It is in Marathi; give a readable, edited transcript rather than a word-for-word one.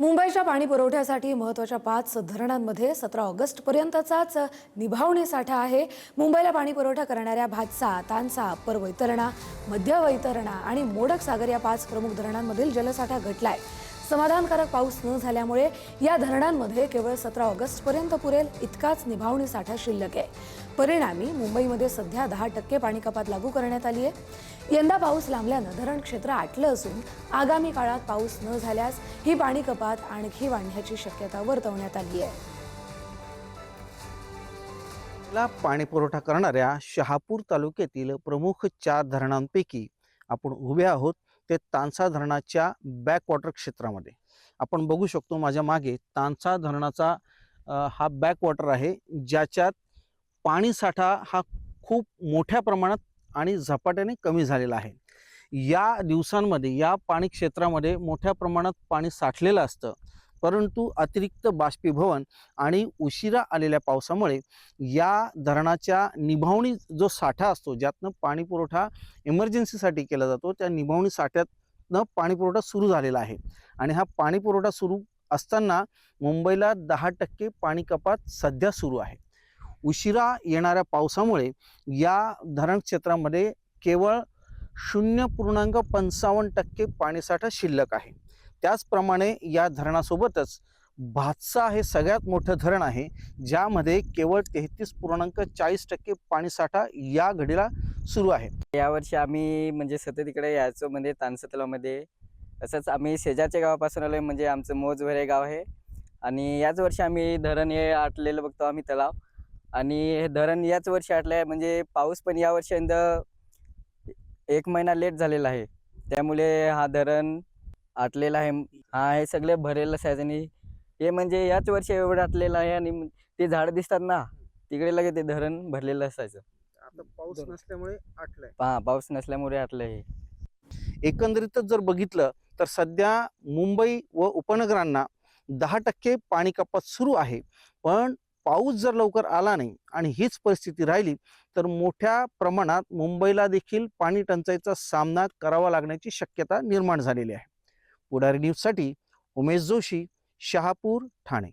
मुंबईच्या पाणी पुरवठ्यासाठी महत्त्वाच्या 5 धरणांमध्ये 17 ऑगस्टपर्यंतचाच निभावणी साठा आहे। मुंबईला पाणी पुरवठा करणाऱ्या भातसा, तानसा, अप्पर वैतरणा, मध्य वैतरणा आणि मोडक सागर या 5 प्रमुख धरणांमधील जलसाठा घटलाय। समाधानकारक पाऊस न झाल्यामुळे या धरणांमध्ये केवळ 17 ऑगस्टपर्यंत पुरेल इतकाच निभावणी साठा शिल्लक आहे। परिणामी मुंबईमध्ये सध्या 10% पाणी कपात लागू करण्यात आली आहे। यंदा पाऊस लांबल्यानं धरण क्षेत्र आटलं असून आगामी काळात पाऊस न झाल्यास ही पाणी कपात आणखी वाढण्याची शक्यता वर्तवण्यात आली आहे। ला पाणी पुरवठा करणाऱ्या शहापूर तालुक्यातील प्रमुख 4 धरणांपैकी आपण उभे आहोत ते तानसा धरणाच्या बॅकवॉटर क्षेत्रामध्ये। आपण बघू शकतो माझ्या मागे तानसा धरणाचा हा बॅकवॉटर आहे, ज्याच्यात पाणी साठा हा खूप मोठ्या प्रमाणात आणि झपाट्याने कमी झालेला आहे। या दिवसांमध्ये या पाणी क्षेत्रामध्ये मोठ्या प्रमाणात पाणी साठलेलं असतं, परंतु अतिरिक्त बाष्पीभवन आणि उशिरा आलेल्या पावसामुळे या धरणाच्या निभावणी जो साठा असतो, ज्यातनं पाणी पुरवठा इमर्जन्सीसाठी केला जातो, त्या निभावणी साठ्यातनं पाणी पुरवठा सुरू झालेला आहे। आणि हा पाणी पुरवठा सुरू असताना मुंबईला 10% पाणी कपात सध्या सुरू आहे। उशिरा येणाऱ्या पावसामुळे या धरण क्षेत्रामध्ये केवळ 0.55% पाणीसाठा शिल्लक आहे। त्याचप्रमाणे या धरणासोबतच भातसा हे सगळ्यात मोठं धरण आहे, ज्यामध्ये केवळ 33.40% पाणीसाठा या घडीला सुरू आहे। यावर्षी आम्ही म्हणजे सतत इकडे यायचो, म्हणजे तानसा तलावामध्ये। तसंच आम्ही शेजारच्या गावापासून आलोय, म्हणजे आमचं मोजवरे गाव आहे। आणि याच वर्षी आम्ही धरण हे आटलेलं बघतो आम्ही तलाव, आणि हे धरण याच वर्षी आटलंय। म्हणजे पाऊस पण या वर्षी 1 महिना लेट झालेला आहे, त्यामुळे हा धरण आटलेला आहे। हा हे सगळे भरेलच आहे, आणि हे म्हणजे याच वर्षी एवढं आटलेलं आहे। आणि ते झाड दिसतात ना, तिकडे लगे ते धरण भरलेलं असायचं। आता पाऊस नसल्यामुळे आटलंय। पाऊस नसल्यामुळे आटलंय हे। एकंदरीतच जर बघितलं तर सध्या मुंबई व उपनगरांना 10% पाणी कपात सुरू आहे, पण पाऊस जर लवकर आला नाही आणि हीच परिस्थिती राहिली तर मोठ्या प्रमाणात मुंबईला देखील पाणी टंचाईचा सामना करावा लागण्याची शक्यता निर्माण झालेली आहे। पुढारी न्यूजसाठी उमेश जोशी, शहापूर, ठाणे।